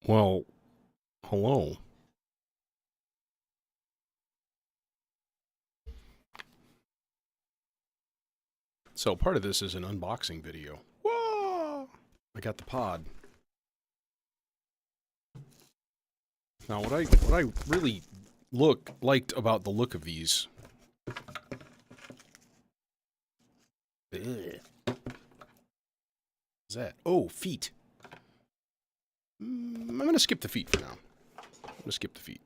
Well, hello. So part of this is an unboxing video. Whoa! I got the pod. Now, what I really liked about the look of these. Ugh. What's that? Oh, feet. I'm gonna skip the feet for now. I'm gonna skip the feet.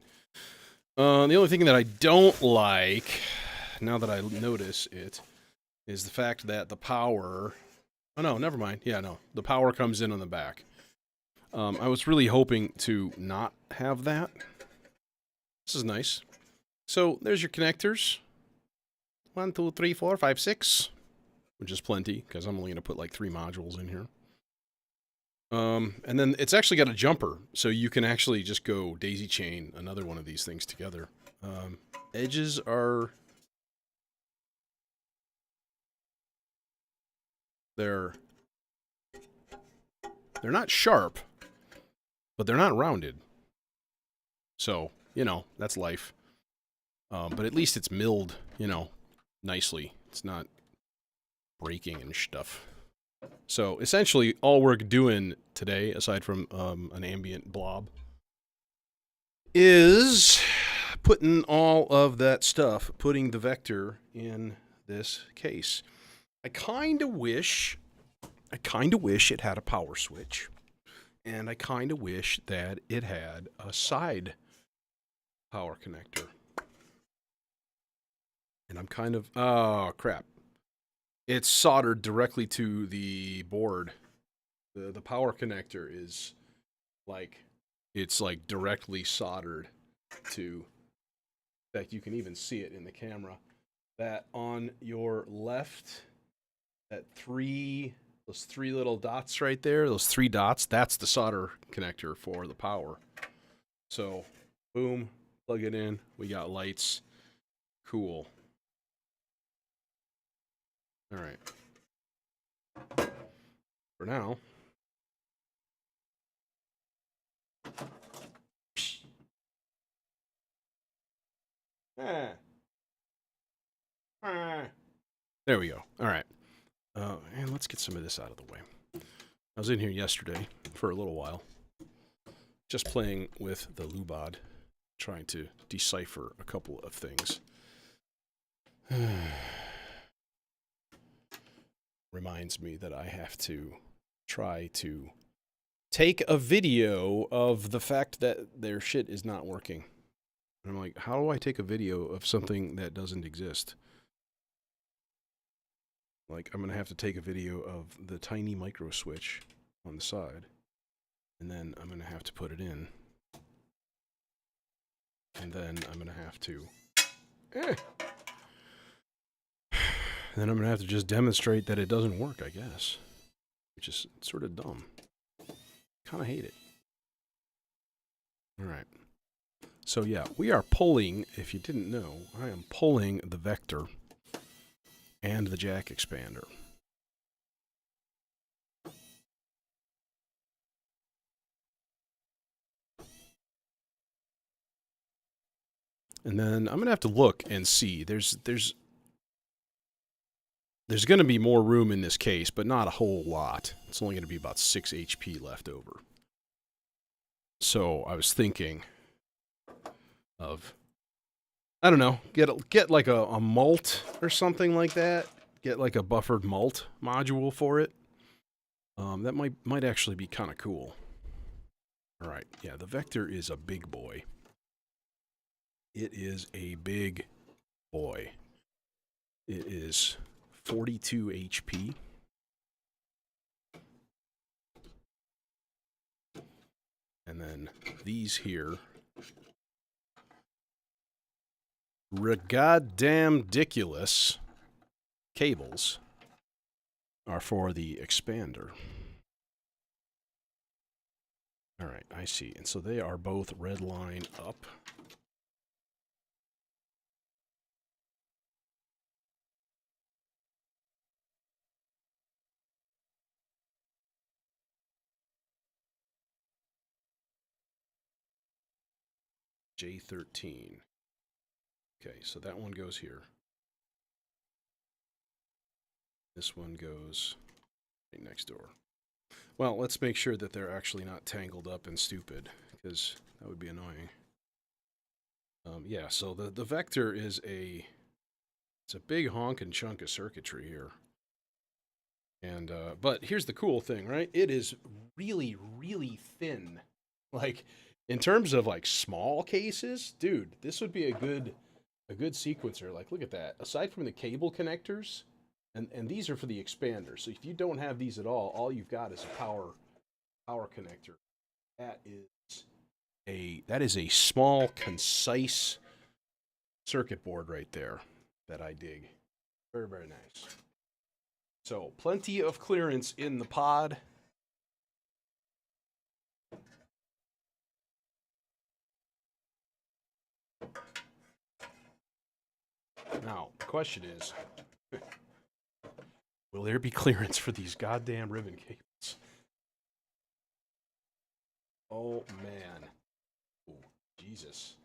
The only thing that I don't like, now that I notice it, is the fact that the power. Oh no, never mind. Yeah, no, the power comes in on the back. I was really hoping to not have that. This is nice. So there's your connectors. 1, 2, 3, 4, 5, 6, which is plenty because I'm only going to put like 3 modules in here. And then it's actually got a jumper, so you can actually just go daisy chain another one of these things together. Edges are they're not sharp, but they're not rounded. So that's life. But at least it's milled, nicely. It's not breaking and stuff. So essentially, all we're doing today, aside from an ambient blob, is putting all of that stuff, putting the vector in this case. I kind of wish it had a power switch, and I kind of wish that it had a side power connector. And I'm kind of, oh crap. It's soldered directly to the board. The power connector is it's like directly soldered to. In fact, you can even see it in the camera. That on your left, those 3 little dots right there, those 3 dots, that's the solder connector for the power. So, boom, plug it in. We got lights. Cool. All right. For now. There we go. All right. And let's get some of this out of the way. I was in here yesterday for a little while, just playing with the Lubod, trying to decipher a couple of things. Reminds me that I have to try to take a video of the fact that their shit is not working. And I'm like, how do I take a video of something that doesn't exist? Like, I'm going to have to take a video of the tiny micro switch on the side, and then I'm going to have to put it in. And then I'm going to have to... Then I'm going to have to just demonstrate that it doesn't work, I guess. Which is sort of dumb. Kind of hate it. Alright. So yeah, we are pulling, if you didn't know, I am pulling the vector and the jack expander. And then I'm going to have to look and see. There's going to be more room in this case, but not a whole lot. It's only going to be about 6 HP left over. So I was thinking of, I don't know, get like a mult or something like that. Get like a buffered mult module for it. That might actually be kind of cool. All right, yeah, the vector is a big boy. It is a big boy. It is 42 HP. And then these here, goddamn ridiculous cables are for the expander. All right, I see. And so they are both red line up. J13. Okay, so that one goes here. This one goes right next door. Well, let's make sure that they're actually not tangled up and stupid, because that would be annoying. Yeah, so the vector is it's a big honkin' chunk of circuitry here. And, but here's the cool thing, right? It is really, really thin. Like, in terms of, like, small cases, dude, this would be a good sequencer. Like, look at that. Aside from the cable connectors, and these are for the expander. So if you don't have these at all you've got is a power connector. That is a small, concise circuit board right there that I dig. Very, very nice. So, plenty of clearance in the pod. Now, the question is, will there be clearance for these goddamn ribbon cables? Oh, man. Oh, Jesus.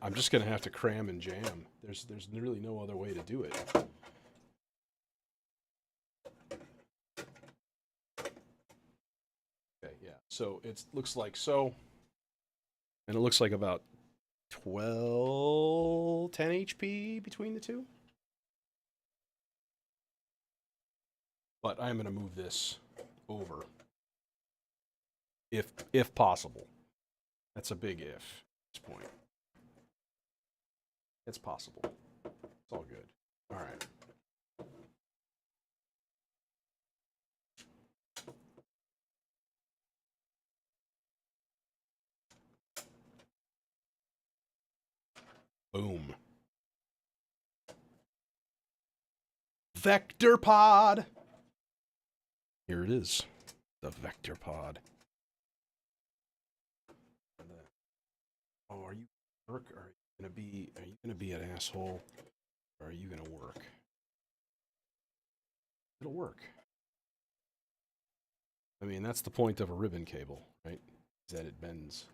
I'm just gonna have to cram and jam. There's really no other way to do it. Okay, yeah. So it looks like so, and it looks like about 10 HP between the two. But I'm gonna move this over, if possible. That's a big if at this point. It's possible. It's all good. All right. Boom. Vector pod. Here it is. The vector pod. Oh, are you work? Are you gonna be an asshole? Or are you gonna work? It'll work. I mean, that's the point of a ribbon cable, right? Is that it bends.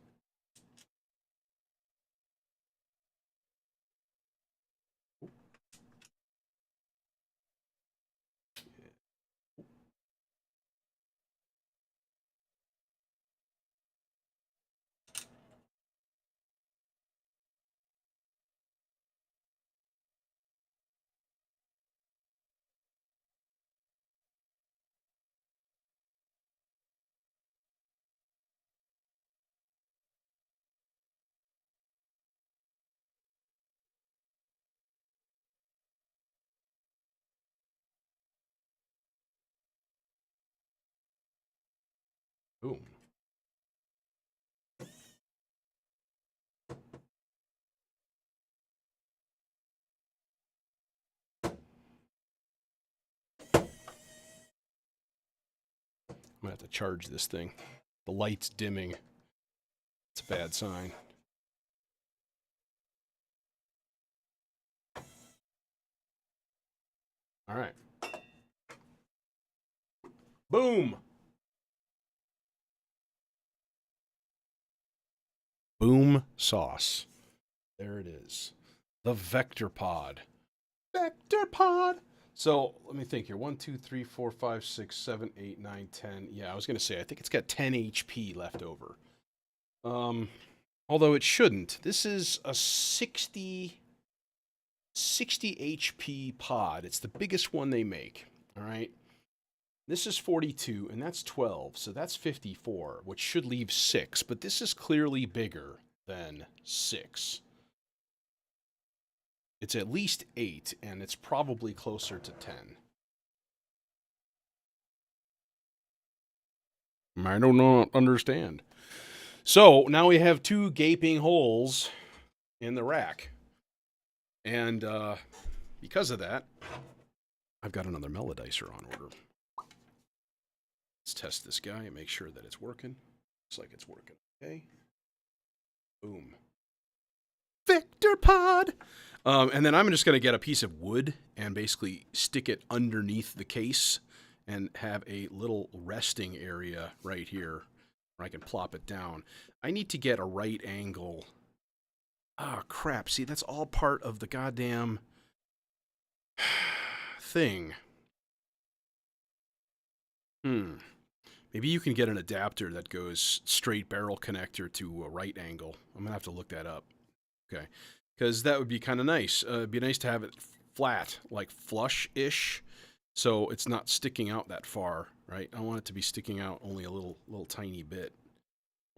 Boom. I'm gonna have to charge this thing. The light's dimming. It's a bad sign. All right. Boom. Boom sauce. There it is. The vector pod. Vector pod. So let me think here. 1, 2, 3, 4, 5, 6, 7, 8, 9, 10. Yeah, I was gonna say I think it's got 10 HP left over. Although it shouldn't. This is a 60 HP pod. It's the biggest one they make. All right. This is 42, and that's 12, so that's 54, which should leave 6, but this is clearly bigger than 6. It's at least 8, and it's probably closer to 10. I do not understand. So, now we have 2 gaping holes in the rack. And because of that, I've got another melodizer on order. Let's test this guy and make sure that it's working. Looks like it's working. Okay. Boom. Vector pod. And then I'm just going to get a piece of wood and basically stick it underneath the case and have a little resting area right here where I can plop it down. I need to get a right angle. Ah, crap. See, that's all part of the goddamn thing. Maybe you can get an adapter that goes straight barrel connector to a right angle. I'm going to have to look that up. Okay. Because that would be kind of nice. It'd be nice to have it flat, like flush-ish, so it's not sticking out that far, right? I want it to be sticking out only a little tiny bit.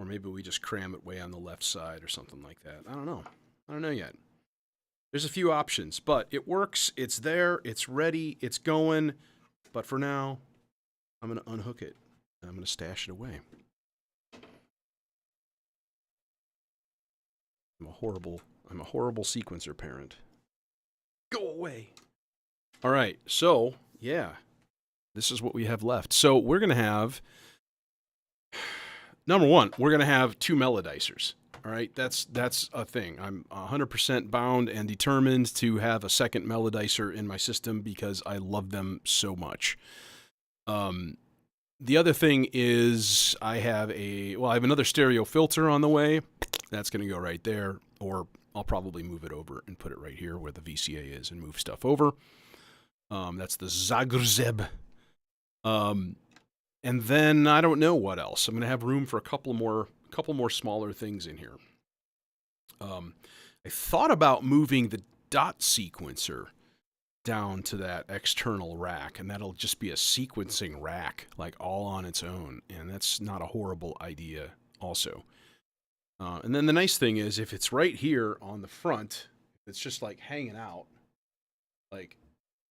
Or maybe we just cram it way on the left side or something like that. I don't know. I don't know yet. There's a few options, but it works. It's there. It's ready. It's going. But for now, I'm going to unhook it. And I'm going to stash it away. I'm a horrible sequencer parent. Go away. All right. So, yeah. This is what we have left. So, we're going to have... Number one, we're going to have 2 melodicers. All right, that's a thing. I'm 100% bound and determined to have a second melodicer in my system because I love them so much. The other thing is I have another stereo filter on the way. That's going to go right there, or I'll probably move it over and put it right here where the VCA is and move stuff over. That's the Zagreb. And then I don't know what else. I'm going to have room for a couple more smaller things in here. I thought about moving the dot sequencer down to that external rack, and that'll just be a sequencing rack, like all on its own, and that's not a horrible idea also. And then the nice thing is, if it's right here on the front, it's just like hanging out, like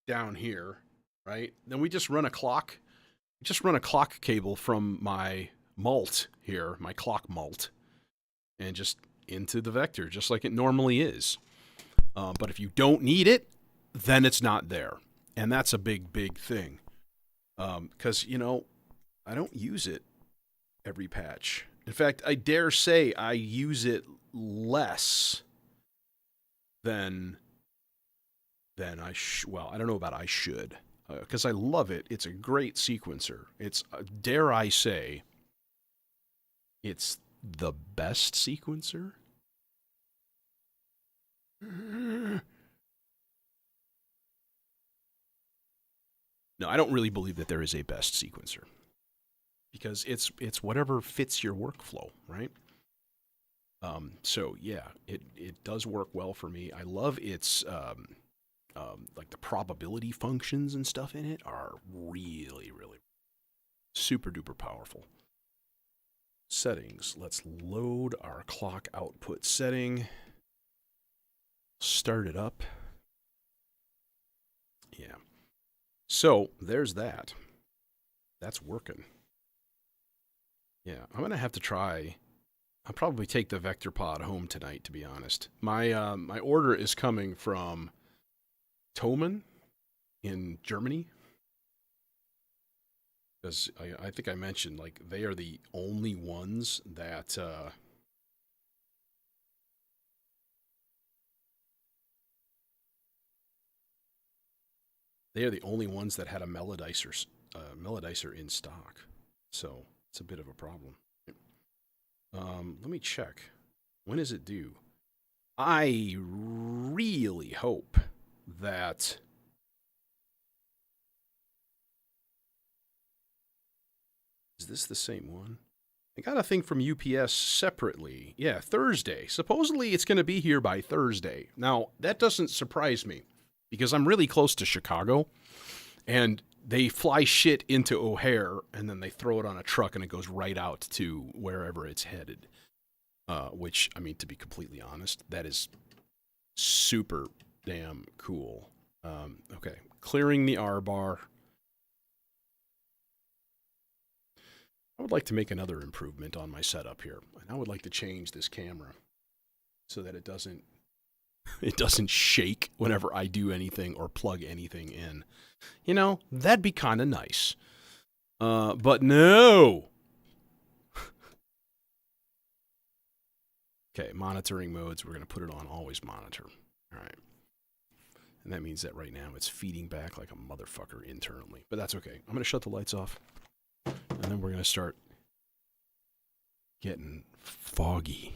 down here, right? Then we just run a clock. Just run a clock cable from my mult here, my clock mult, and just into the vector, just like it normally is. But if you don't need it, then it's not there. And that's a big, big thing. Because, I don't use it every patch. In fact, I dare say I use it less than I well, I don't know about I should. Because I love it. It's a great sequencer. It's, dare I say, it's the best sequencer? No, I don't really believe that there is a best sequencer. Because it's whatever fits your workflow, right? So, yeah, it does work well for me. I love its... like the probability functions and stuff in it are really, really super duper powerful. Settings. Let's load our clock output setting. Start it up. Yeah. So there's that. That's working. Yeah, I'm going to have to try. I'll probably take the Vector Pod home tonight, to be honest. My my order is coming from Thomann in Germany, because I think I mentioned, like, they are the only ones that had a melodicer in stock, so it's a bit of a problem. Let me check. When is it due? I really hope that is this the same one? I got a thing from UPS separately. Yeah, Thursday. Supposedly it's going to be here by Thursday. Now, that doesn't surprise me because I'm really close to Chicago, and they fly shit into O'Hare and then they throw it on a truck and it goes right out to wherever it's headed. Which, I mean, to be completely honest, that is super damn cool. Okay, clearing the R bar. I would like to make another improvement on my setup here, and I would like to change this camera so that it doesn't shake whenever I do anything or plug anything in. That'd be kind of nice. But no. Okay, monitoring modes. We're going to put it on always monitor. All right. And that means that right now it's feeding back like a motherfucker internally. But that's okay. I'm going to shut the lights off. And then we're going to start getting foggy.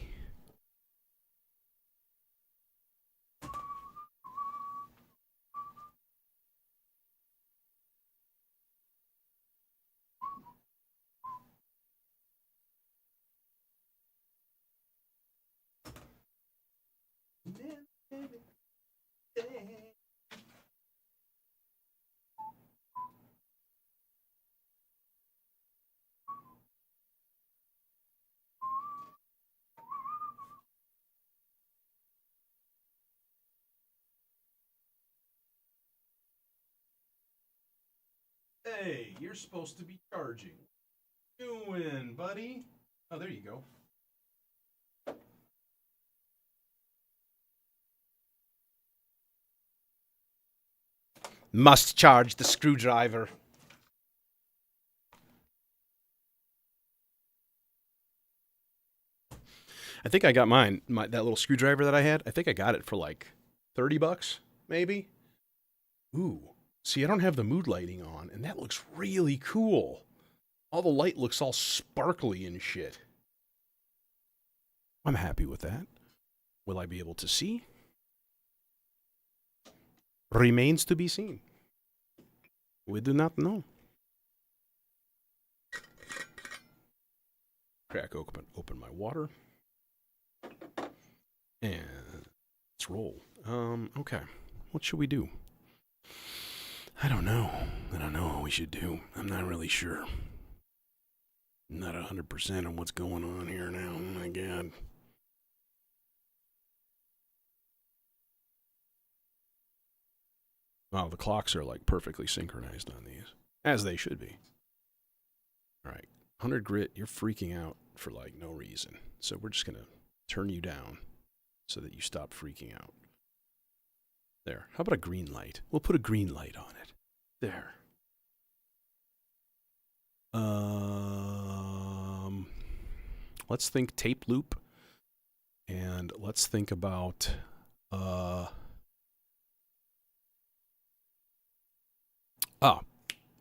Hey, you're supposed to be charging. What you doing, buddy? Oh, there you go. Must charge the screwdriver. I think I got mine, that little screwdriver that I had. I think I got it for like $30, maybe. Ooh, see, I don't have the mood lighting on, and that looks really cool. All the light looks all sparkly and shit. I'm happy with that. Will I be able to see? Remains to be seen. We do not know. Crack open my water. And let's roll. Okay. What should we do? I don't know. I don't know what we should do. I'm not really sure. I'm not 100% on what's going on here now. Oh my God. Wow, the clocks are like perfectly synchronized on these. As they should be. All right. 100 grit, you're freaking out for like no reason. So we're just going to turn you down so that you stop freaking out. There. How about a green light? We'll put a green light on it. There. Let's think tape loop. And let's think about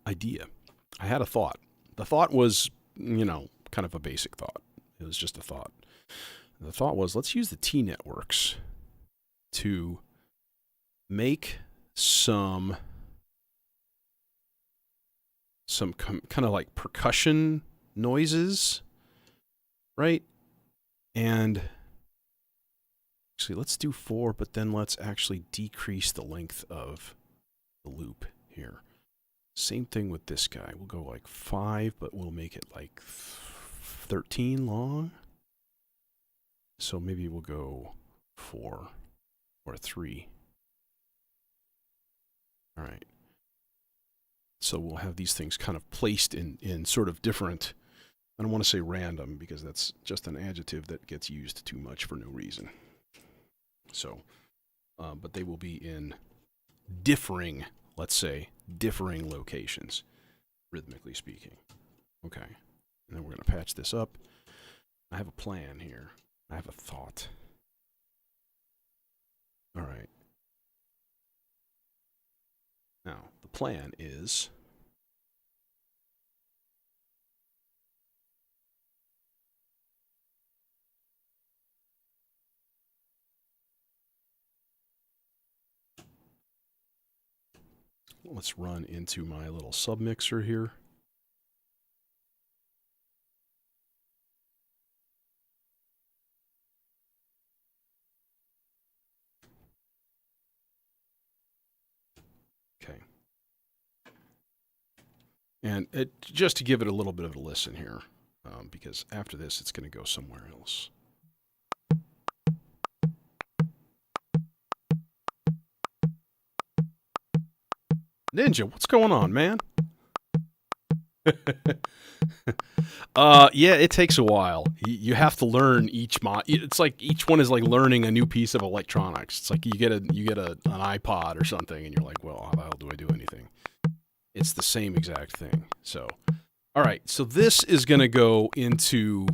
idea. I had a thought. The thought was, kind of a basic thought. It was just a thought. The thought was, let's use the T networks to make some kind of like percussion noises, right? And actually, let's do 4, but then let's actually decrease the length of the loop here. Same thing with this guy. We'll go like 5, but we'll make it like 13 long. So maybe we'll go 4 or 3. All right. So we'll have these things kind of placed in sort of different, I don't want to say random because that's just an adjective that gets used too much for no reason. So, but they will be in differing, let's say, differing locations, rhythmically speaking. Okay. And then we're going to patch this up. I have a plan here. I have a thought. All right. Now, the plan is let's run into my little submixer here. Okay. And just to give it a little bit of a listen here, because after this, it's going to go somewhere else. Ninja, what's going on, man? Yeah, it takes a while. You have to learn each It's like each one is like learning a new piece of electronics. It's like you get an iPod or something, and you're like, well, how the hell do I do anything? It's the same exact thing. So, all right. So this is going to go into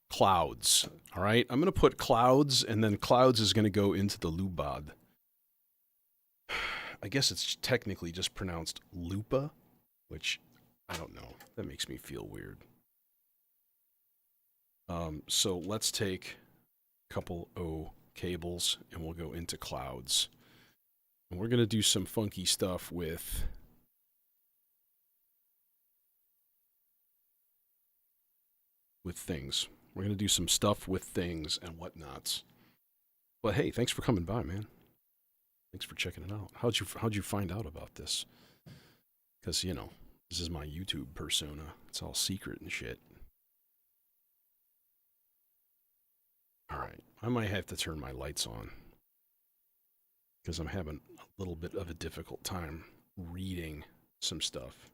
clouds. All right. I'm going to put clouds, and then clouds is going to go into the lubad. I guess it's technically just pronounced lupa, which I don't know. That makes me feel weird. So let's take a couple O cables and we'll go into clouds. And we're going to do some funky stuff with things. We're going to do some stuff with things and whatnots. But hey, thanks for coming by, man. Thanks for checking it out. How'd you find out about this? Because, you know, this is my YouTube persona. It's all secret and shit. All right. I might have to turn my lights on. Because I'm having a little bit of a difficult time reading some stuff.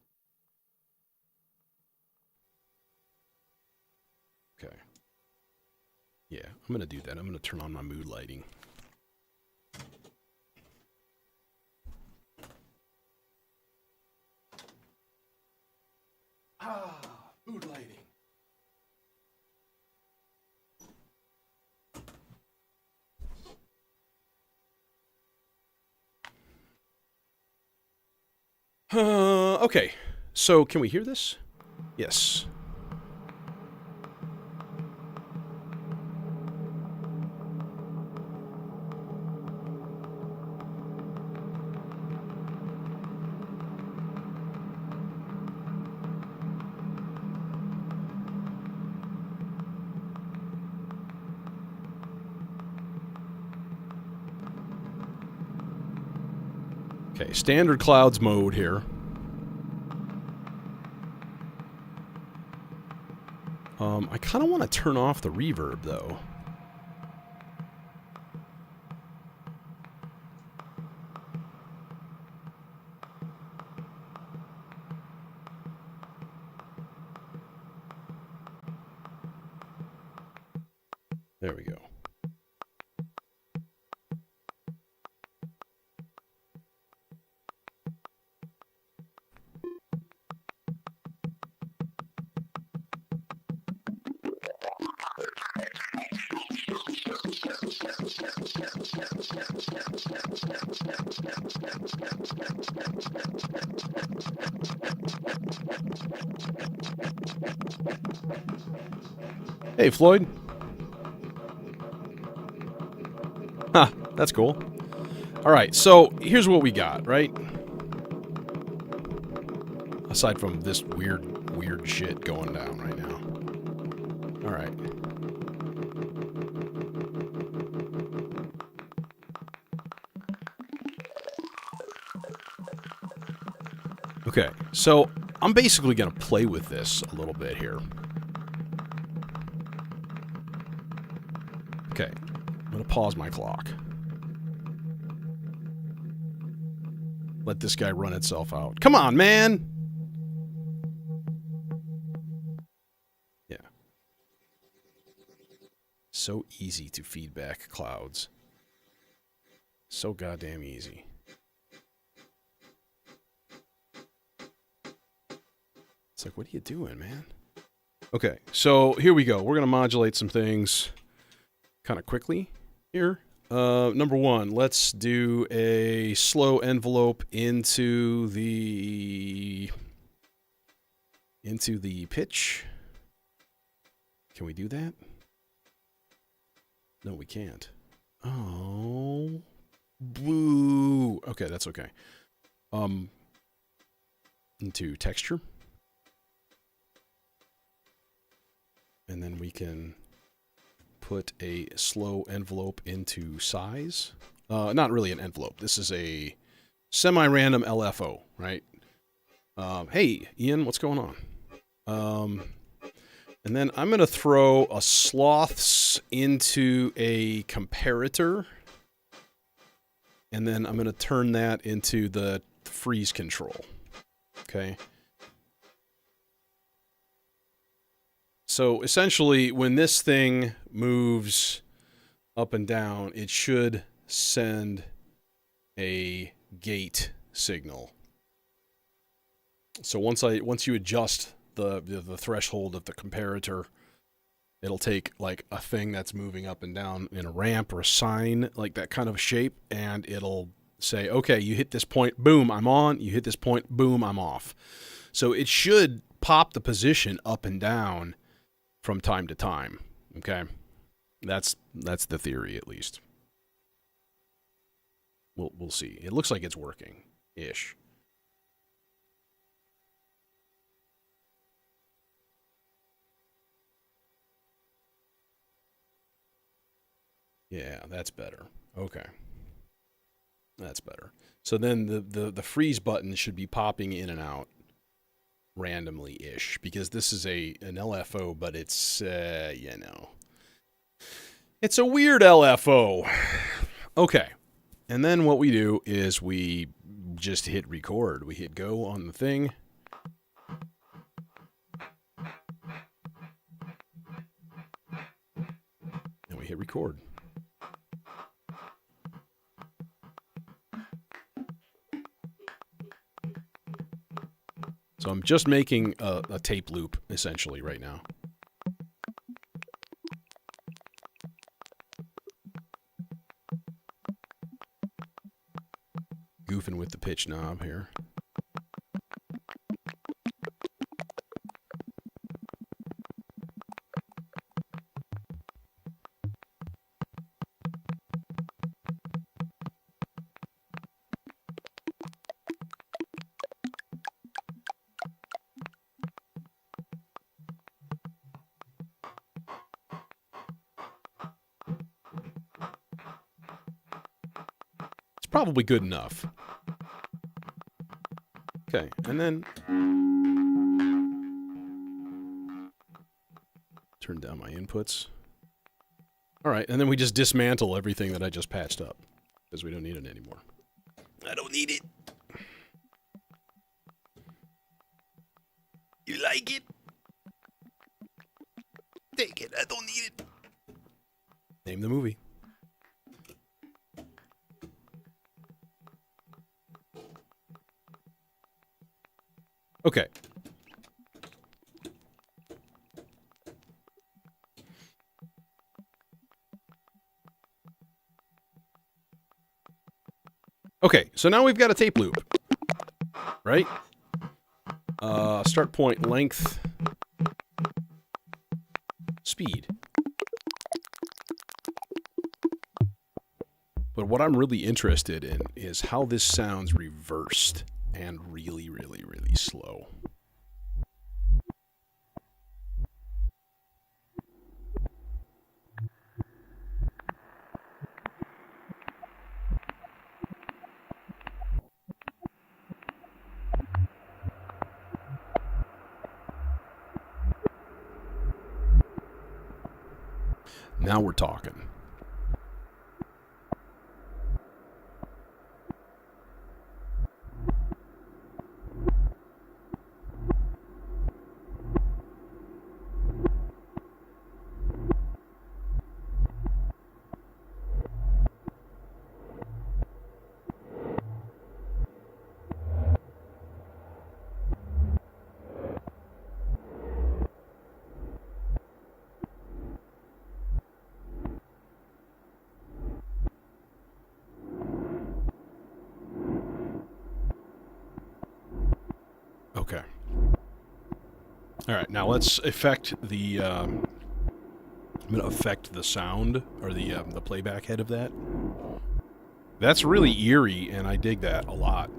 Okay. Yeah, I'm going to do that. I'm going to turn on my mood lighting. Mood lighting. Okay. So, can we hear this? Yes. Okay, standard clouds mode here. I kind of want to turn off the reverb, though. There we go. Hey, Floyd. Huh, that's cool. All right, so here's what we got, right? Aside from this weird shit going down right now. All right. Okay, so I'm basically going to play with this a little bit here. Okay, I'm going to pause my clock. Let this guy run itself out. Come on, man! Yeah. So easy to feedback clouds. So goddamn easy. It's like, what are you doing, man? Okay, so here we go. We're going to modulate some things kind of quickly here. Number one, let's do a slow envelope into the pitch. Can we do that? No, we can't. Oh, boo. Okay, that's okay. Into texture. And then we can put a slow envelope into size. Not really an envelope. This is a semi-random LFO, right? Hey, Ian, what's going on? And then I'm going to throw a sloths into a comparator. And then I'm going to turn that into the freeze control. Okay. So essentially, when this thing moves up and down, it should send a gate signal. So once you adjust the threshold of the comparator, it'll take like a thing that's moving up and down in a ramp or a sign, like that kind of shape, and it'll say, okay, you hit this point, boom, I'm on. You hit this point, boom, I'm off. So it should pop the position up and down from time to time. Okay, that's the theory, at least. We'll see. It looks like it's working ish. Yeah, that's better. Okay. That's better. So then the freeze button should be popping in and out randomly-ish, because this is an LFO, but it's, it's a weird LFO. Okay. And then what we do is we just hit record. We hit go on the thing. And we hit record. So I'm just making a tape loop, essentially, right now. Goofing with the pitch knob here. Probably good enough. Okay, and then turn down my inputs. All right, and then we just dismantle everything that I just patched up because we don't need it anymore. I don't need it. You like it? Take it. I don't need it. Name the movie. Okay. Okay, so now we've got a tape loop, right? Start point, length, speed. But what I'm really interested in is how this sounds reversed and really, really, really slow. Now we're talking. Okay. All right, now let's affect the. I'm gonna affect the sound or the playback head of that. That's really eerie, and I dig that a lot.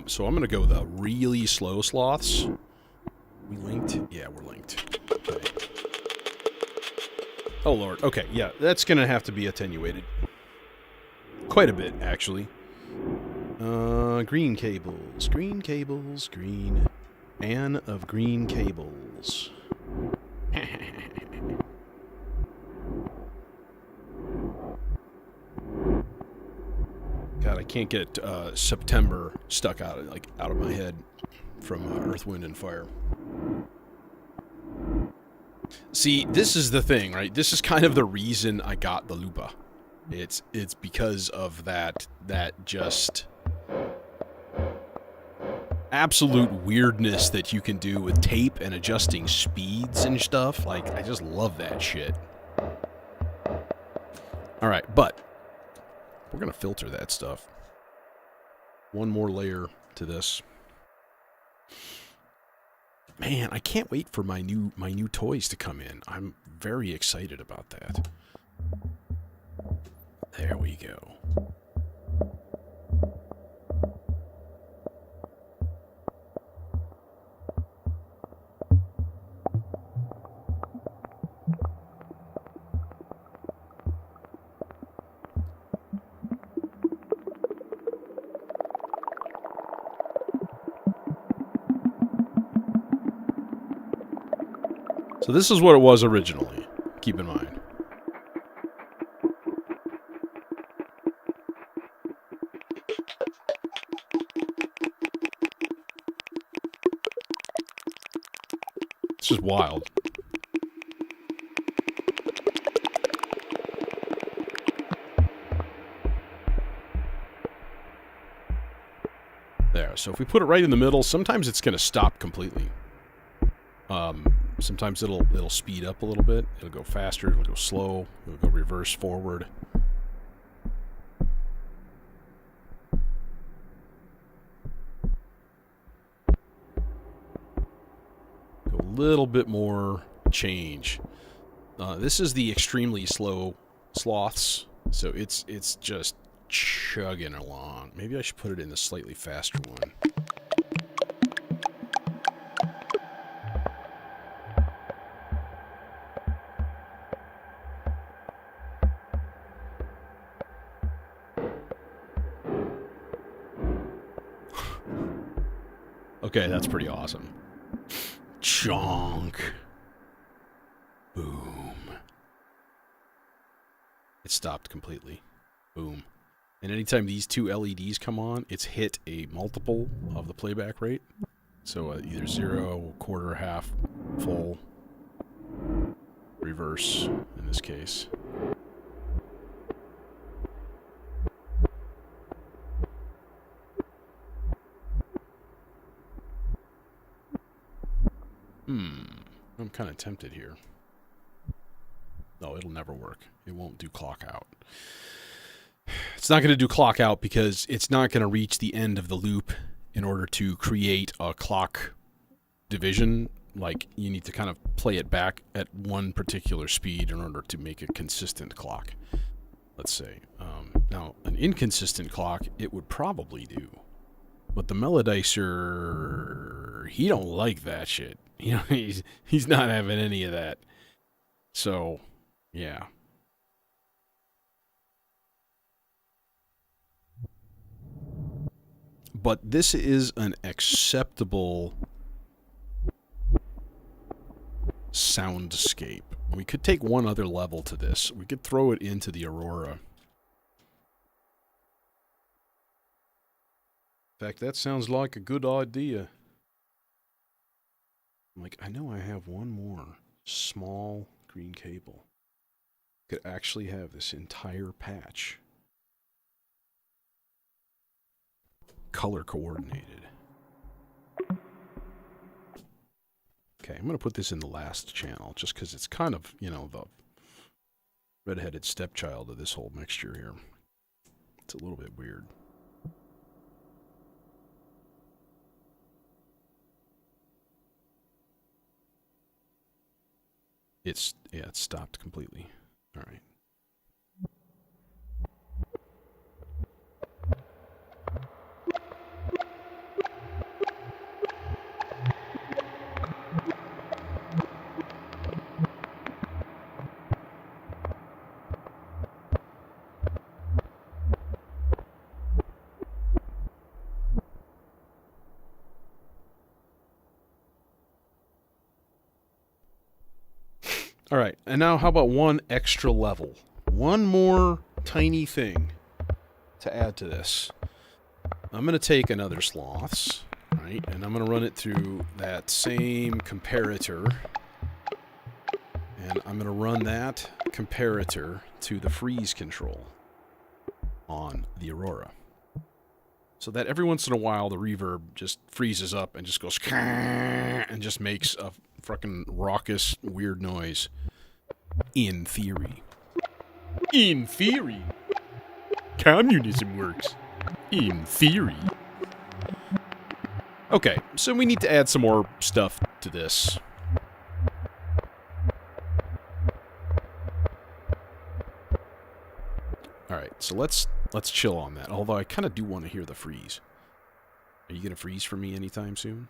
So I'm gonna go the really slow sloths. We linked? Yeah, we're linked. Okay. Oh lord. Okay, yeah, that's gonna have to be attenuated. Quite a bit, actually. Green cables, green. Fan of green cables. God, I can't get September stuck out of my head from Earth, Wind, and Fire. See, this is the thing, right? This is kind of the reason I got the Lupa. It's because of that just absolute weirdness that you can do with tape and adjusting speeds and stuff. Like, I just love that shit. All right, but we're going to filter that stuff. one more layer to this. Man, I can't wait for my new toys to come in. I'm very excited about that. There we go. So this is what it was originally, keep in mind. This is wild. There, so if we put it right in the middle, sometimes it's going to stop completely. Sometimes it'll speed up a little bit. It'll go faster. It'll go slow. It'll go reverse forward. Go a little bit more change. This is the extremely slow sloths, so it's just chugging along. Maybe I should put it in the slightly faster one. Okay, that's pretty awesome. Chonk. Boom. It stopped completely. Boom. And anytime these two LEDs come on, it's hit a multiple of the playback rate. So either 0, quarter, half, full, reverse in this case. I'm kind of tempted here. No, it'll never work. It won't do clock out. It's not going to do clock out because it's not going to reach the end of the loop in order to create a clock division. Like, you need to kind of play it back at one particular speed in order to make a consistent clock, let's say. Now, an inconsistent clock, it would probably do. But the Melodicer, he don't like that shit. You know, he's not having any of that. So, yeah. But this is an acceptable soundscape. We could take one other level to this. We could throw it into the Aurora. In fact, that sounds like a good idea. Like, I know I have one more small green cable. Could actually have this entire patch color coordinated. Okay, I'm going to put this in the last channel just because it's kind of, you know, the redheaded stepchild of this whole mixture here. It's a little bit weird. It's stopped completely. All right. All right, and now how about one extra level? One more tiny thing to add to this. I'm going to take another sloths, right, and I'm going to run it through that same comparator. And I'm going to run that comparator to the freeze control on the Aurora. So that every once in a while the reverb just freezes up and just goes and just makes a fucking raucous, weird noise. In theory. In theory. Communism works. In theory. Okay, so we need to add some more stuff to this. Alright, so let's chill on that. Although I kind of do want to hear the freeze. Are you going to freeze for me anytime soon?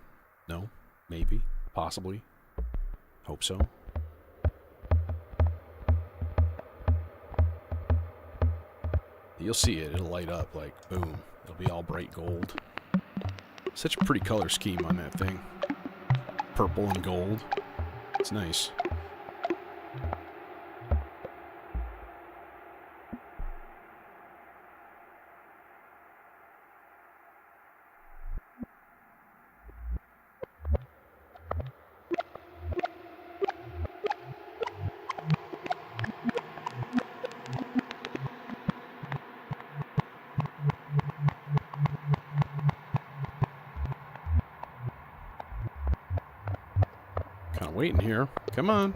No? Maybe? Possibly? Hope so. You'll see it. It'll light up like, boom. It'll be all bright gold. Such a pretty color scheme on that thing. Purple and gold. It's nice. Kind of waiting here. Come on.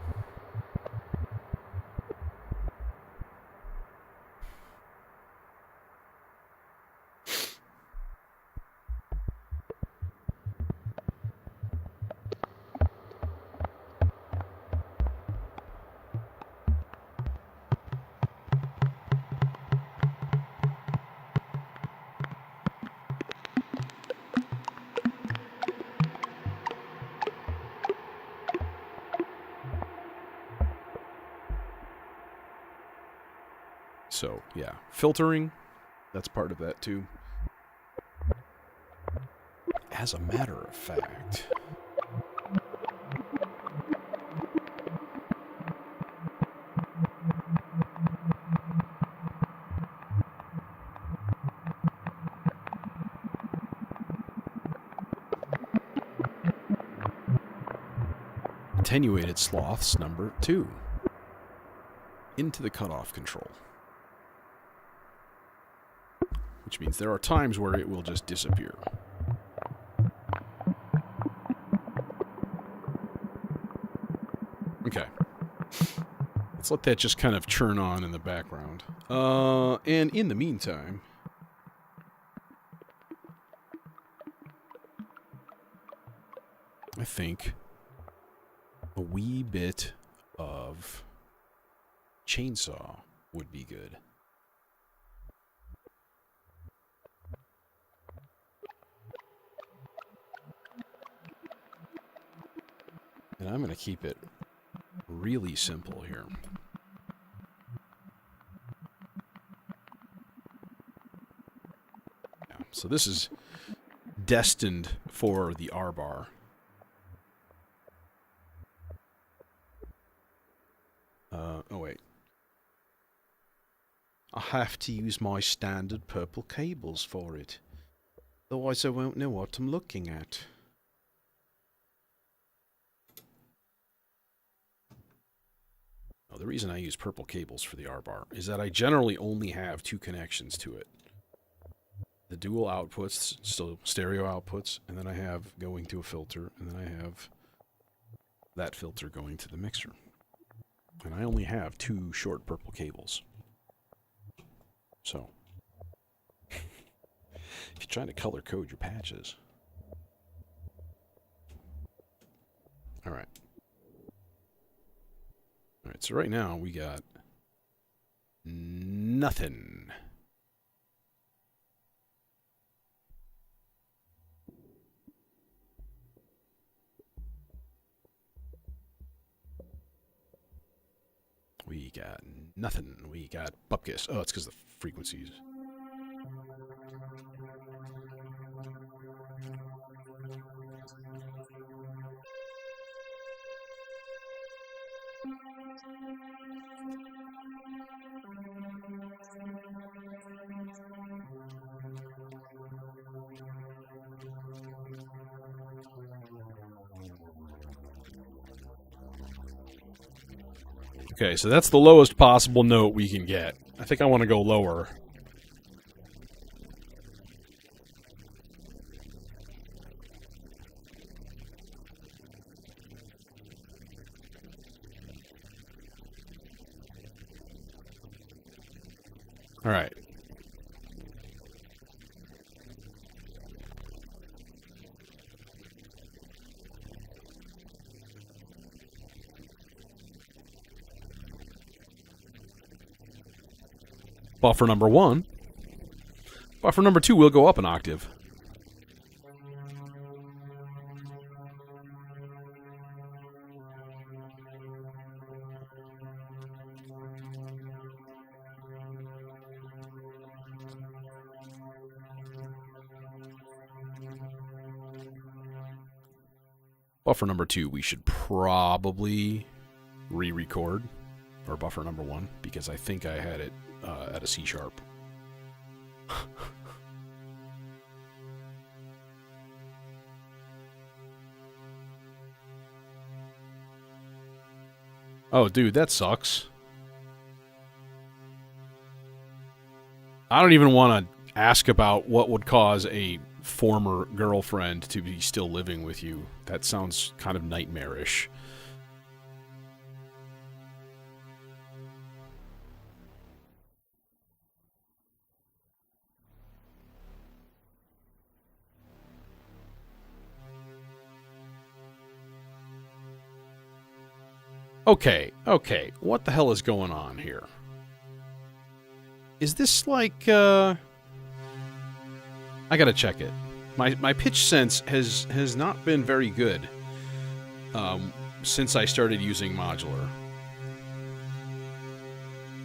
So, yeah. Filtering, that's part of that, too. As a matter of fact... Attenuated sloths, number 2. Into the cutoff control. Which means there are times where it will just disappear. Okay. Let's let that just kind of churn on in the background. And in the meantime... I think a wee bit of chainsaw would be good. And I'm going to keep it really simple here. Yeah, so this is destined for the R-bar. Oh wait. I have to use my standard purple cables for it. Otherwise I won't know what I'm looking at. The reason I use purple cables for the R-bar is that I generally only have 2 connections to it. The dual outputs, so stereo outputs, and then I have going to a filter, and then I have that filter going to the mixer. And I only have 2 short purple cables. So, if you're trying to color code your patches. Alright. Alright, so right now we got nothing. We got nothing. We got bupkis. Oh, it's because of the frequencies. Okay, so that's the lowest possible note we can get. I think I want to go lower. All right. buffer number 1. Buffer number 2 will go up an octave. Buffer number 2, we should probably re-record, or buffer number 1, because I think I had it at a C sharp. Oh, dude, that sucks. I don't even want to ask about what would cause a former girlfriend to be still living with you. That sounds kind of nightmarish. Okay, what the hell is going on here? Is this like, I gotta check it. My pitch sense has not been very good since I started using modular.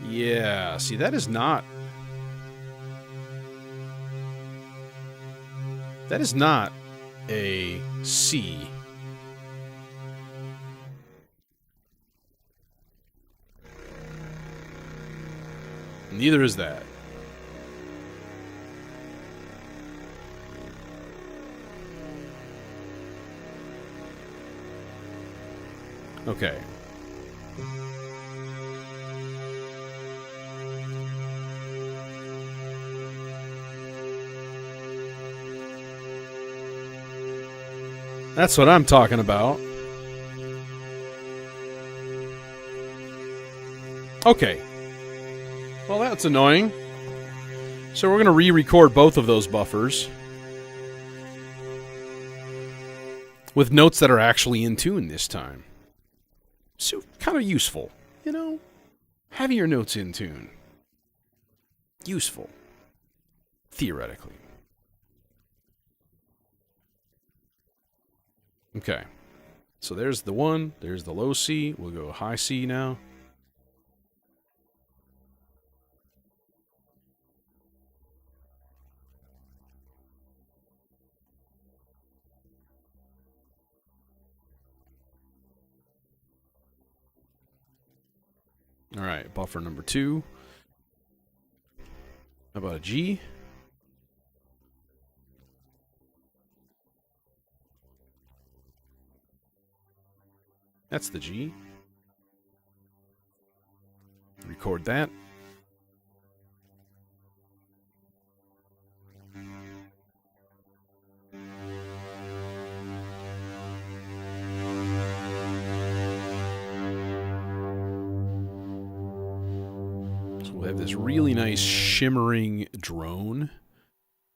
Yeah, see, that is not a C. Neither is that. Okay. That's what I'm talking about. Okay. Well, that's annoying. So we're going to re-record both of those buffers with notes that are actually in tune this time. So, kind of useful, you know? Having your notes in tune. Useful. Theoretically. Okay. So there's the 1, there's the low C, we'll go high C now. All right, buffer number 2. How about a G? That's the G. Record that. We have this really nice shimmering drone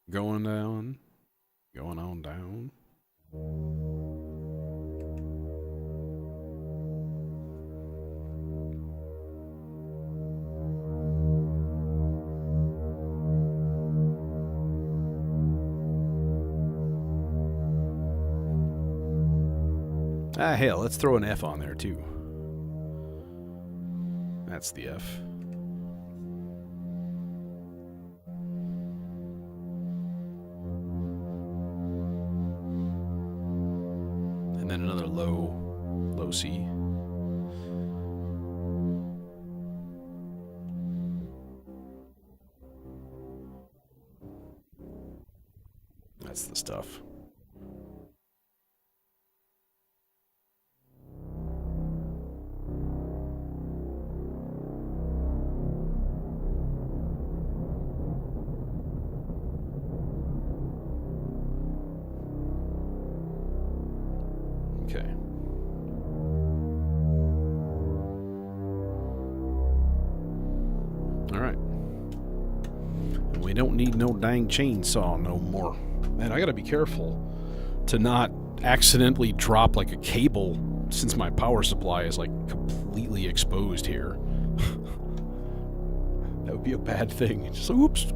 going on down. Ah, hell, let's throw an F on there too. That's the F. And then another low C. That's the stuff. Okay. Alright. And we don't need no dang chainsaw no more. Man, I gotta be careful to not accidentally drop like a cable since my power supply is like completely exposed here. That would would be a bad thing. Just like, oops.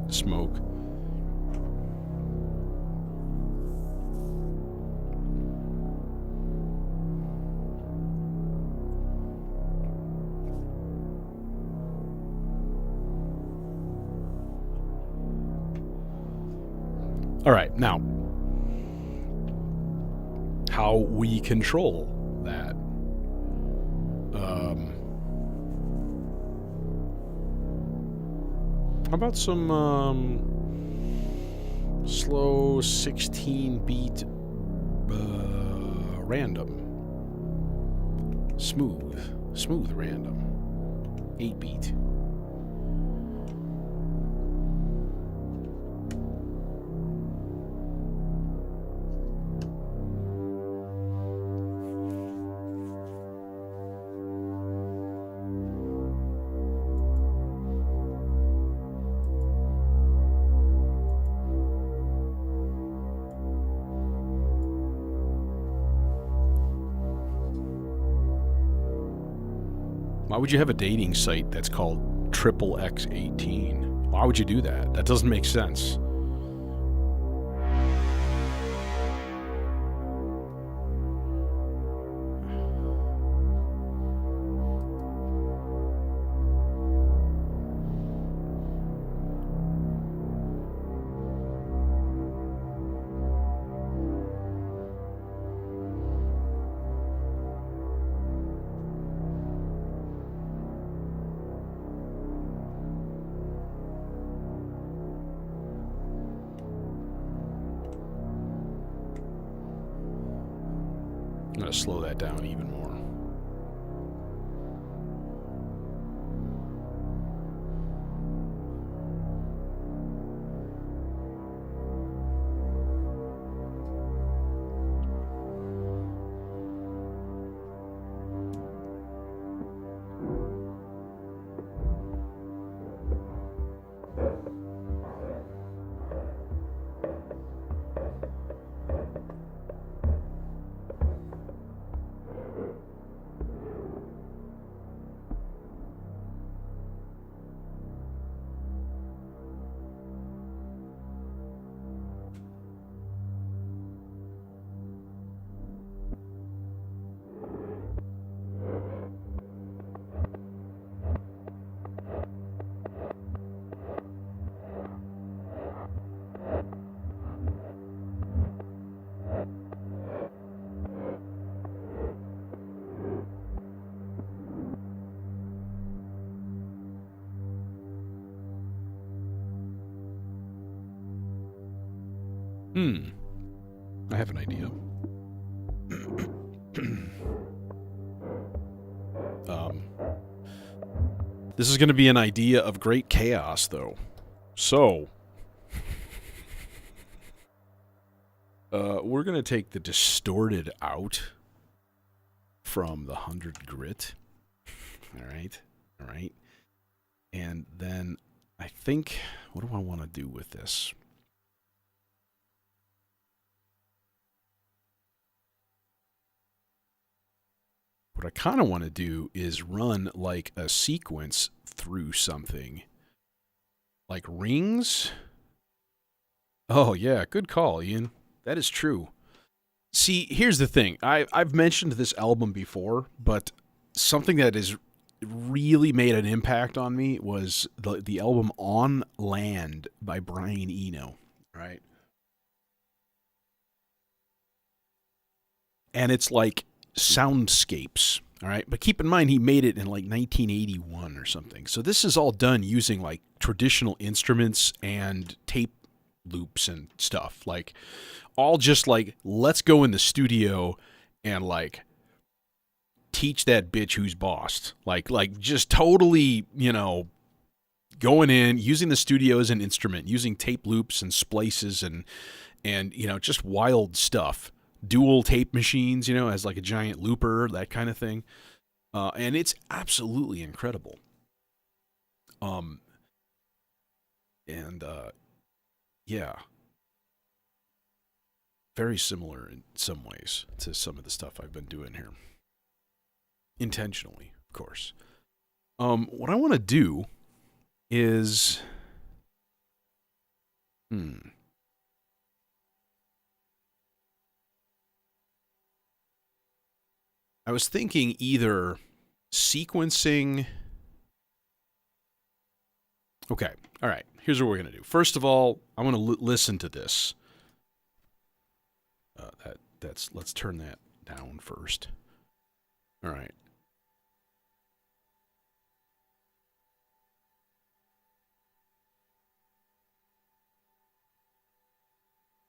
Smoke. All right, now, how we control that. How about some slow 16-beat random? Smooth random. 8-beat. Why would you have a dating site that's called XXX18? Why would you do that? That doesn't make sense. I'm going to slow that down even more. I have an idea. This is going to be an idea of great chaos, though. So, we're going to take the distorted out from the 100 grit. All right. And then I think, what do I want to do with this? What I kind of want to do is run like a sequence through something. Like rings? Oh, yeah, good call, Ian. That is true. See, here's the thing. I've mentioned this album before, but something that has really made an impact on me was the album On Land by Brian Eno, right? And it's like soundscapes, all right? But keep in mind, he made it in like 1981 or something. So this is all done using like traditional instruments and tape loops and stuff. Like all just like, let's go in the studio and like teach that bitch who's bossed. Like just totally, going in, using the studio as an instrument, using tape loops and splices and just wild stuff. Dual tape machines, as like a giant looper, that kind of thing. And it's absolutely incredible. Yeah. Very similar in some ways to some of the stuff I've been doing here. Intentionally, of course. What I want to do is... I was thinking either sequencing... Okay, all right. Here's what we're going to do. First of all, I want to listen to this. Let's turn that down first. All right.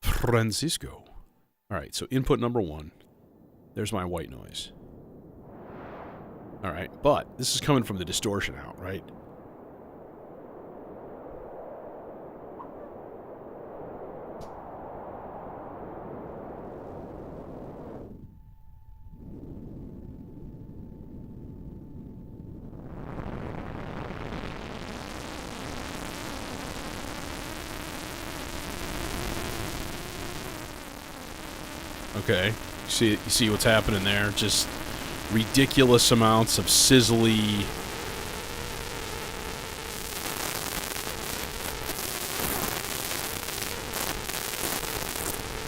Francisco. All right, so input number 1. There's my white noise. All right, but this is coming from the distortion out, right? Okay, you see what's happening there? Just ridiculous amounts of sizzly...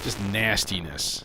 just nastiness.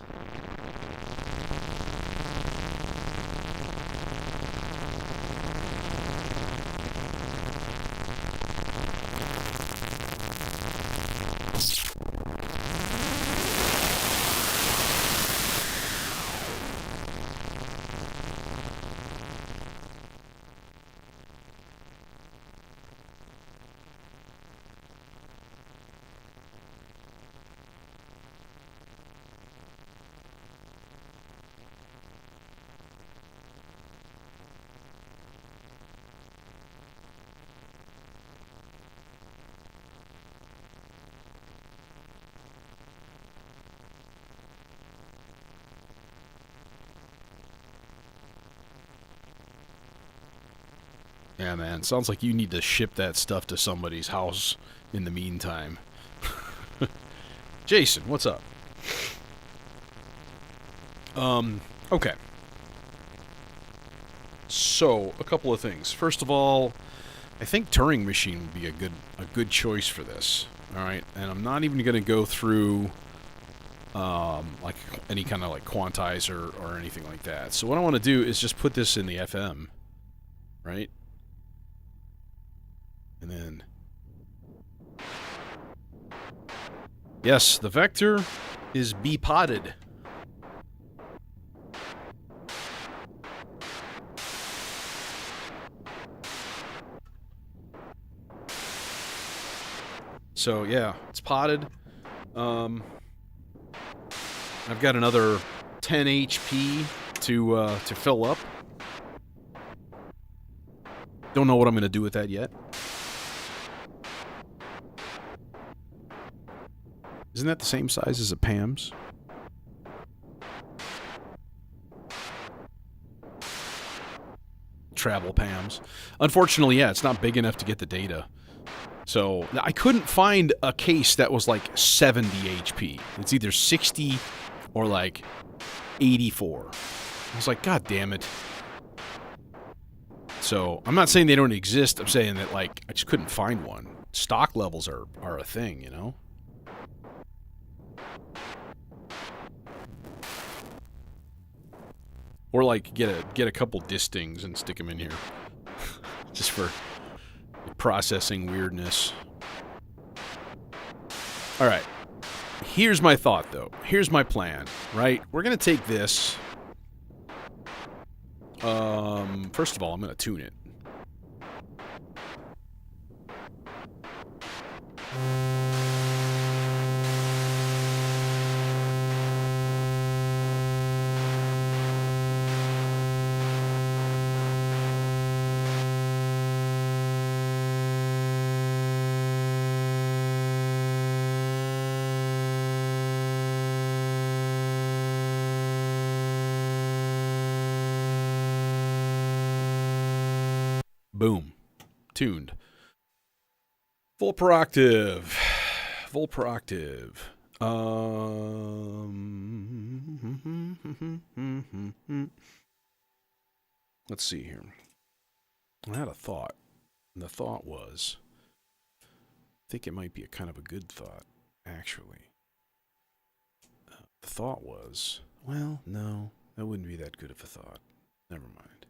Yeah, man. Sounds like you need to ship that stuff to somebody's house in the meantime. Jason, what's up? Okay. So, a couple of things. First of all, I think Turing Machine would be a good choice for this. All right, and I'm not even going to go through like any kind of like quantizer or anything like that. So what I want to do is just put this in the FM, right? And then, yes, the vector is bipoded. So yeah, it's potted. I've got another 10 HP to fill up. Don't know what I'm going to do with that yet. Isn't that the same size as a PAM's? Travel PAM's. Unfortunately, yeah, it's not big enough to get the data. So, I couldn't find a case that was like 70 HP. It's either 60 or like 84. I was like, God damn it. So, I'm not saying they don't exist. I'm saying that, like, I just couldn't find one. Stock levels are a thing, you know? Or, like, get a couple distings and stick them in here. Just for processing weirdness. Alright. Here's my thought, though. Here's my plan, right? We're going to take this. First of all, I'm going to tune it. Boom. Tuned. Volproactive. Volproactive. Let's see here. I had a thought, and the thought was, I think it might be a kind of a good thought, actually. The thought was, well, no, that wouldn't be that good of a thought. Never mind.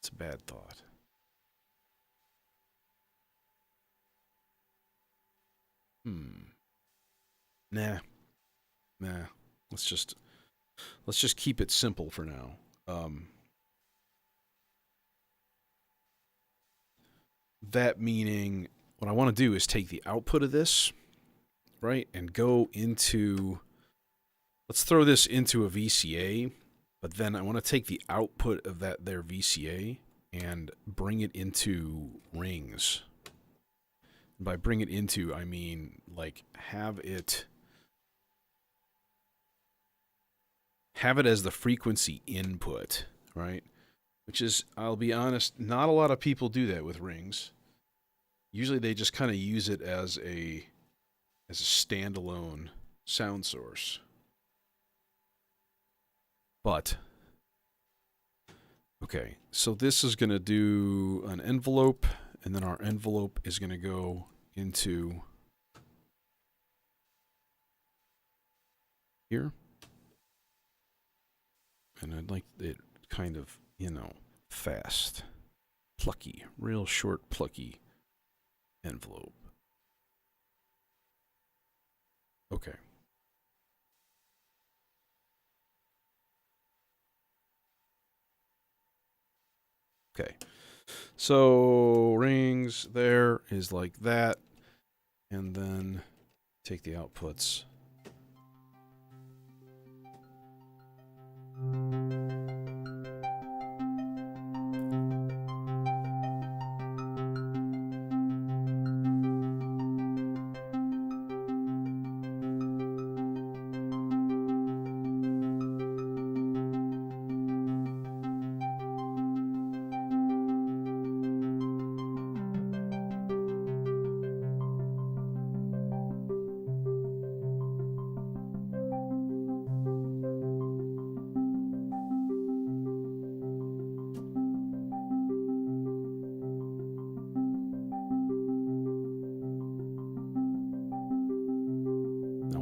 It's a bad thought. Nah. Let's just keep it simple for now. That meaning, what I want to do is take the output of this, right, and go into, let's throw this into a VCA, but then I want to take the output of that there VCA and bring it into rings. And by bring it into, I mean, like, have it as the frequency input, right? Which is, I'll be honest, not a lot of people do that with rings. Usually they just kind of use it as a standalone sound source. But, okay, so this is going to do an envelope, and then our envelope is going to go into here. And I'd like it kind of, fast, plucky, real short, plucky envelope. Okay. Okay. So rings there is like that. And then take the outputs.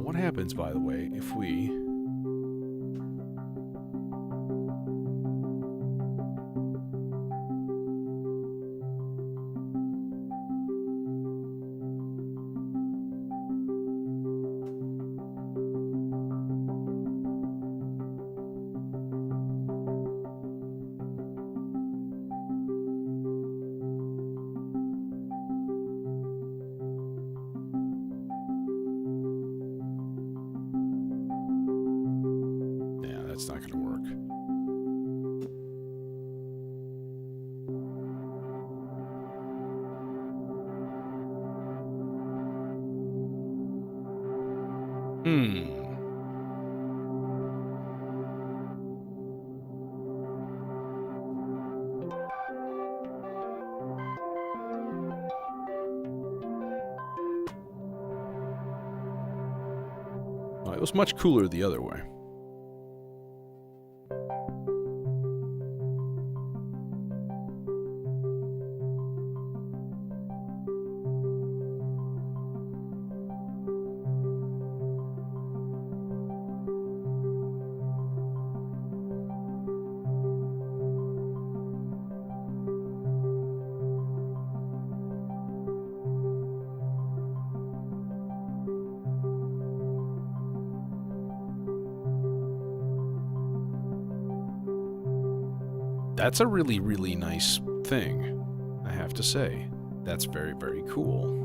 What happens, by the way, if we... It's not going to work. Well, it was much cooler the other way. That's a really, really nice thing, I have to say. That's very, very cool.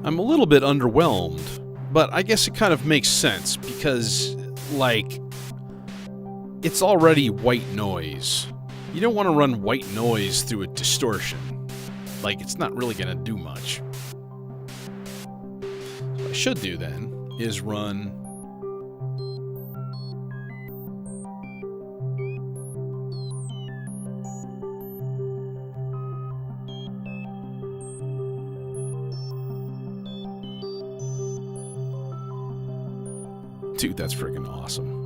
I'm a little bit underwhelmed, but I guess it kind of makes sense because, like, it's already white noise. You don't want to run white noise through a distortion. Like, it's not really going to do much. What I should do then is run Dude, that's freaking awesome.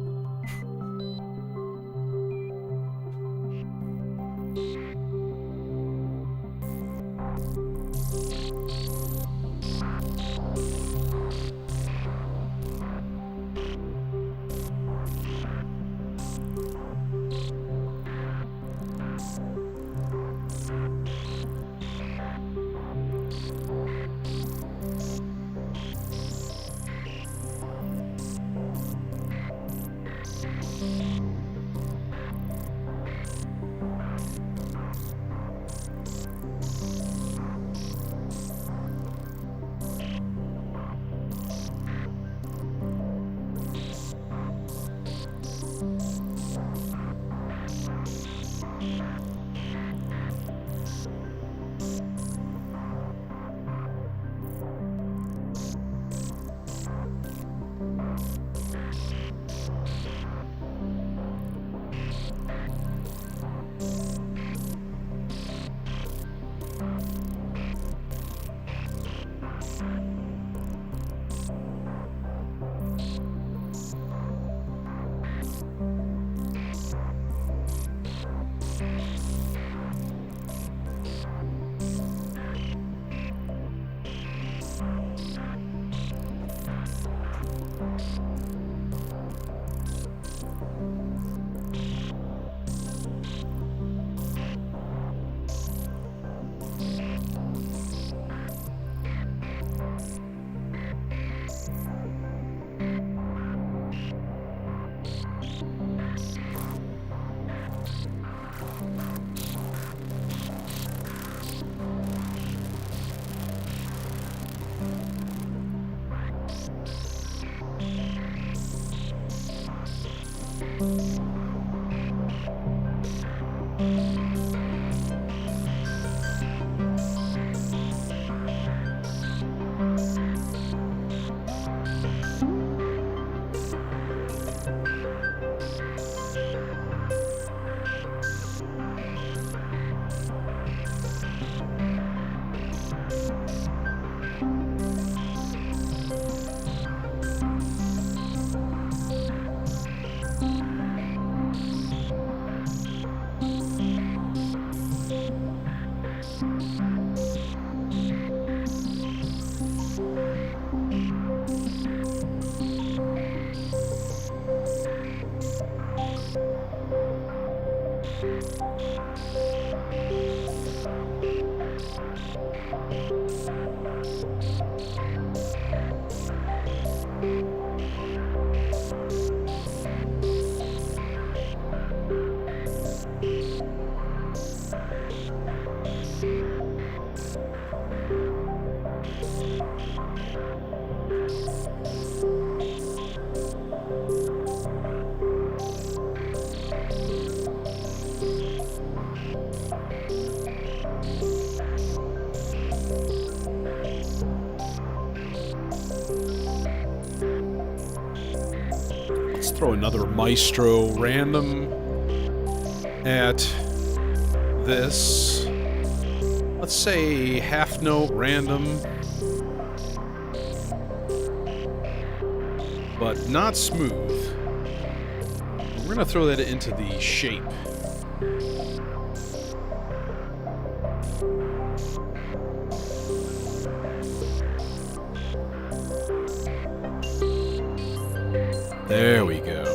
Throw another Maestro random at this. Let's say half note random, but not smooth. We're gonna throw that into the shape. There we go.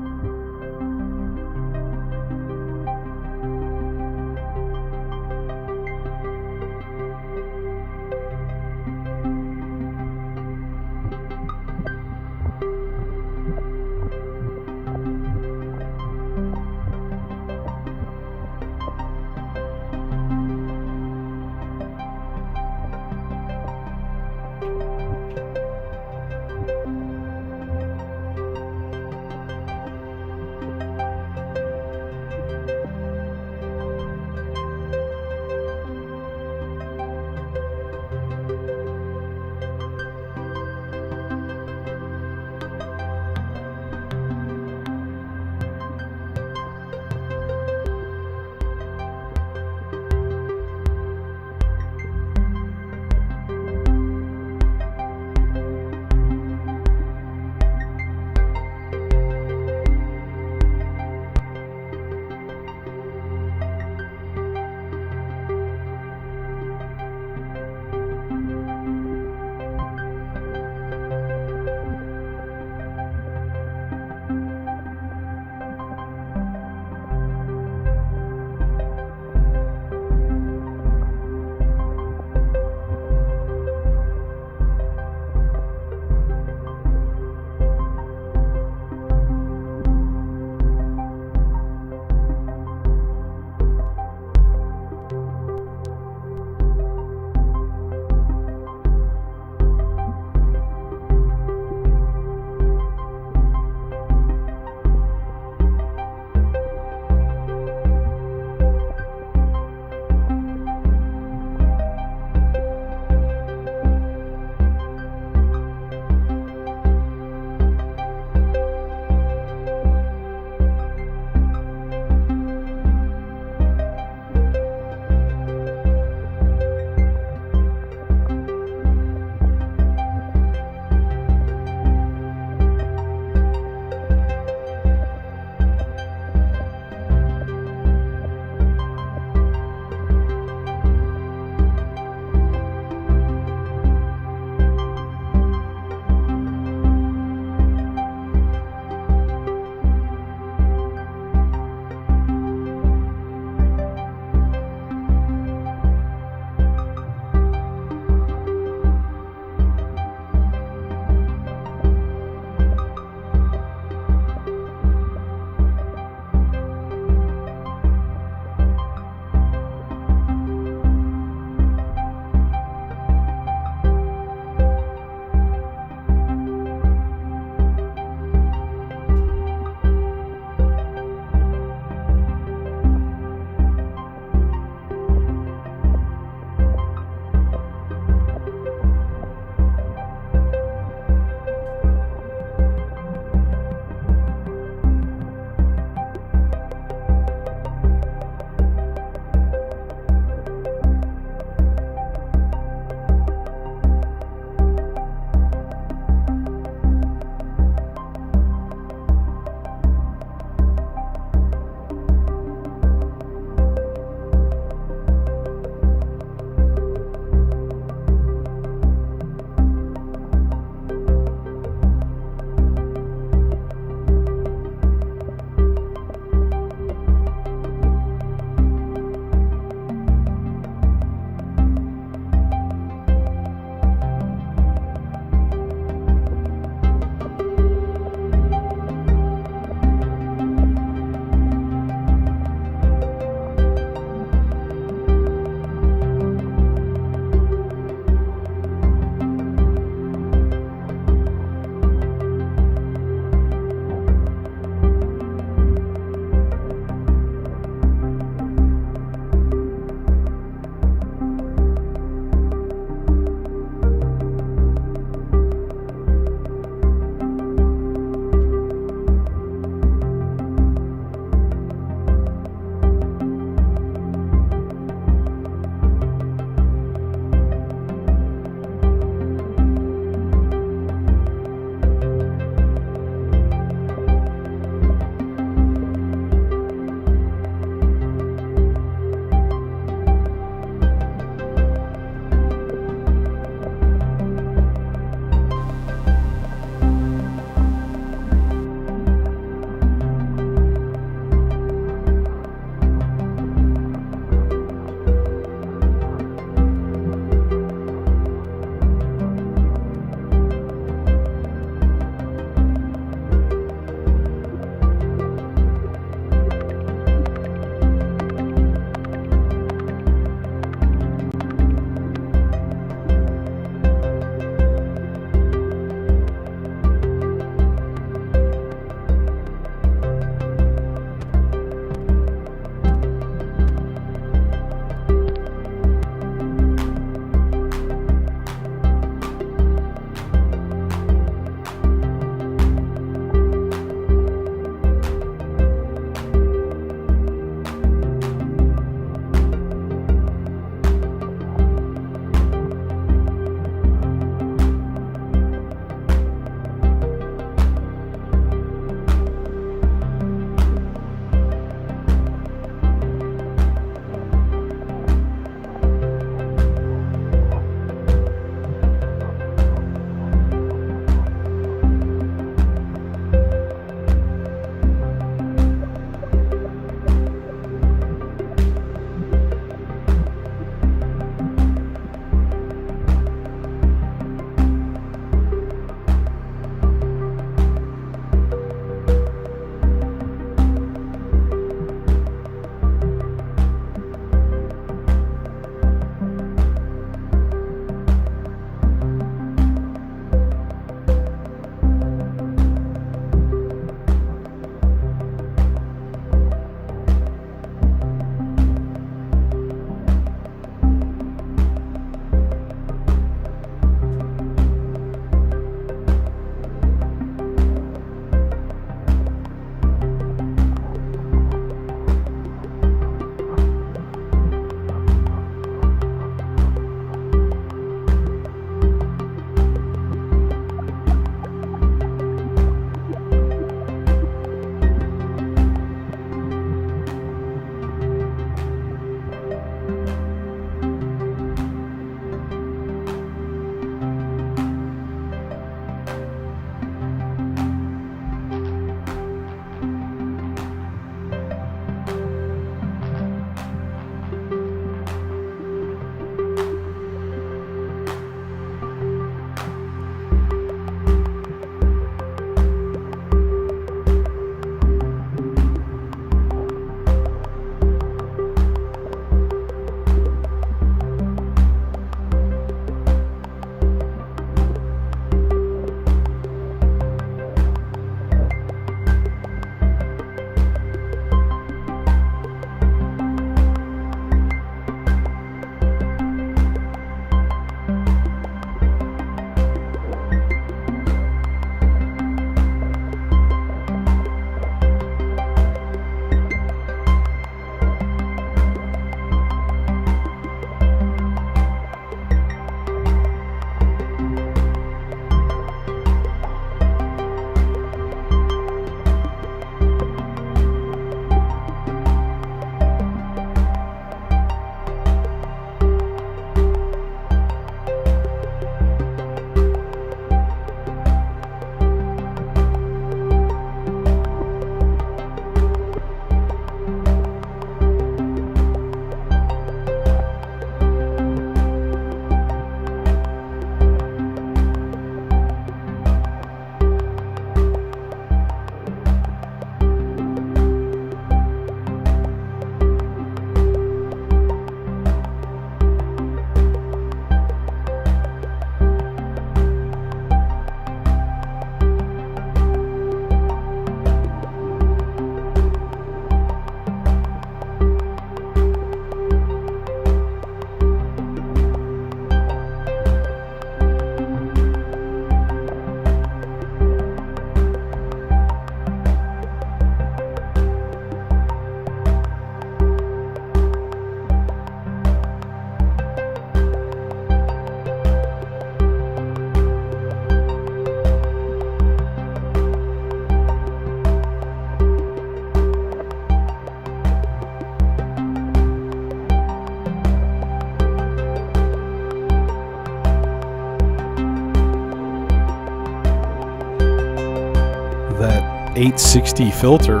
860 filter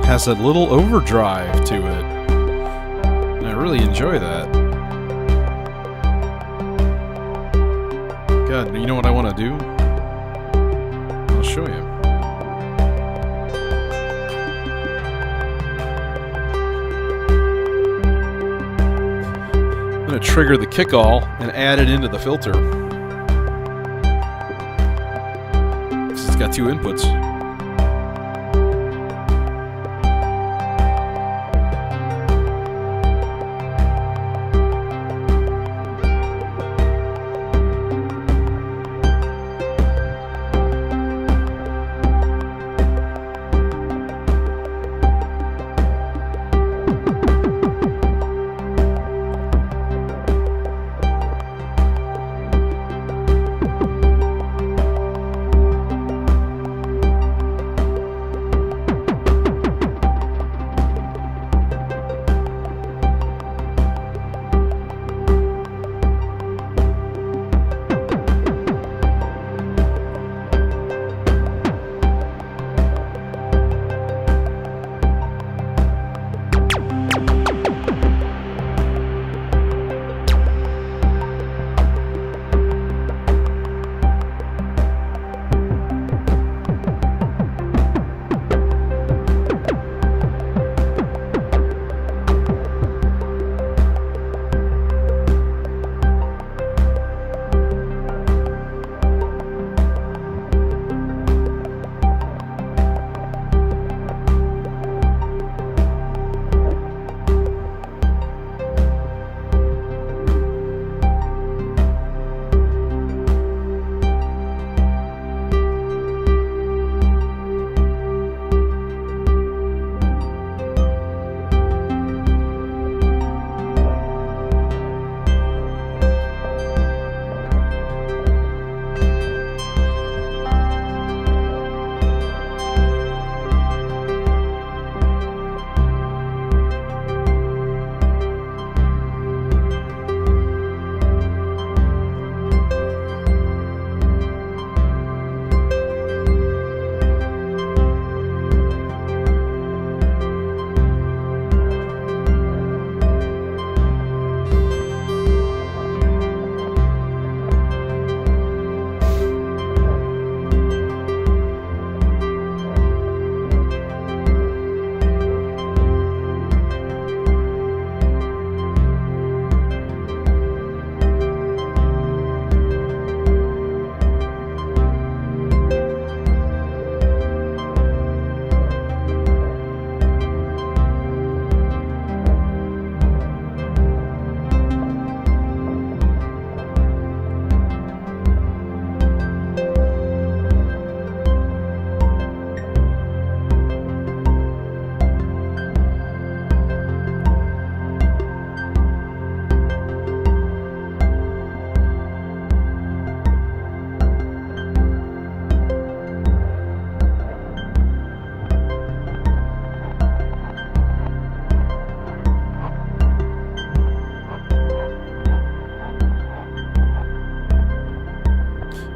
has a little overdrive to it. And I really enjoy that. God, you know what I want to do? I'll show you. I'm going to trigger the kick-all and add it into the filter. It's got 2 inputs.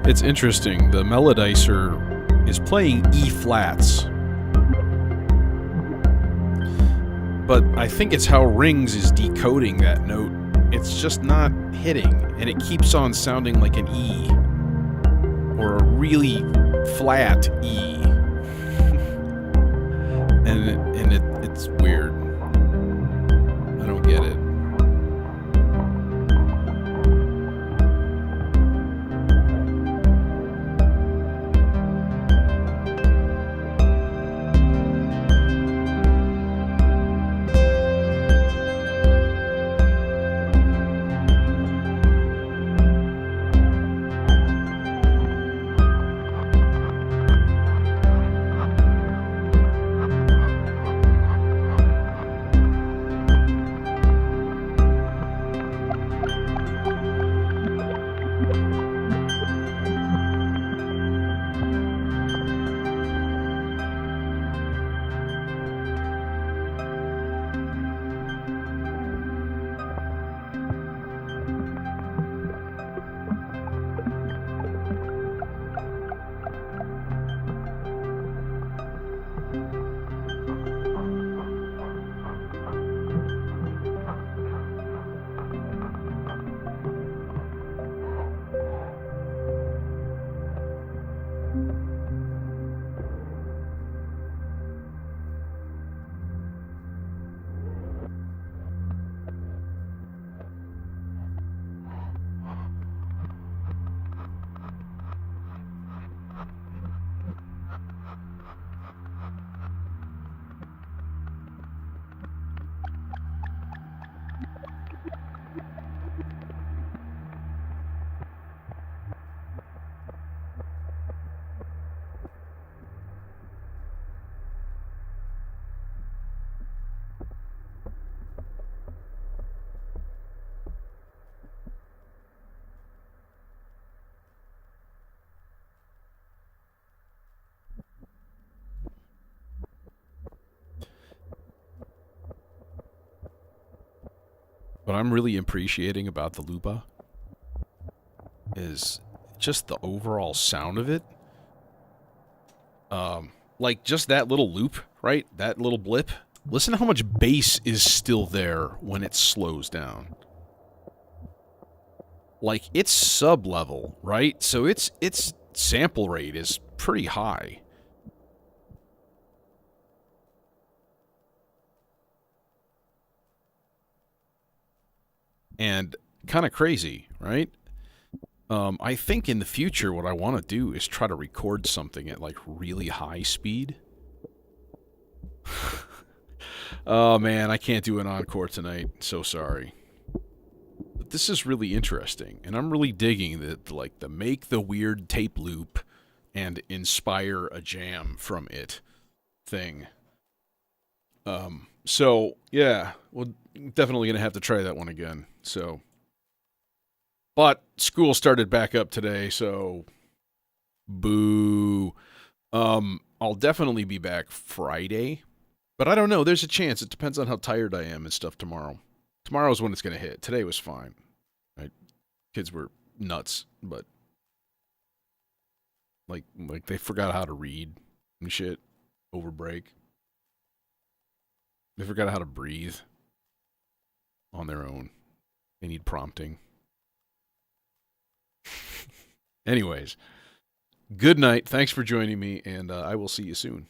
It's interesting. The melodizer is playing E flats. But I think it's how Rings is decoding that note. It's just not hitting, and it keeps on sounding like an E. Or a really flat E. It's weird. I don't get it. what I'm really appreciating about the Lupa is just the overall sound of it. Like just that little loop, right? That little blip. Listen to how much bass is still there when it slows down. Like it's sub-level, right? So its sample rate is pretty high. And kind of crazy, right? I think in the future what I want to do is try to record something at like really high speed. Oh man, I can't do an encore tonight. So sorry. But this is really interesting, and I'm really digging the make the weird tape loop and inspire a jam from it thing. So yeah, we're definitely gonna have to try that one again. So, but school started back up today, so boo. I'll definitely be back Friday, but I don't know. There's a chance. It depends on how tired I am and stuff tomorrow. Tomorrow's when it's gonna hit. Today was fine. Right? Kids were nuts, but like they forgot how to read and shit over break. They forgot how to breathe on their own. They need prompting. Anyways, good night. Thanks for joining me, and I will see you soon.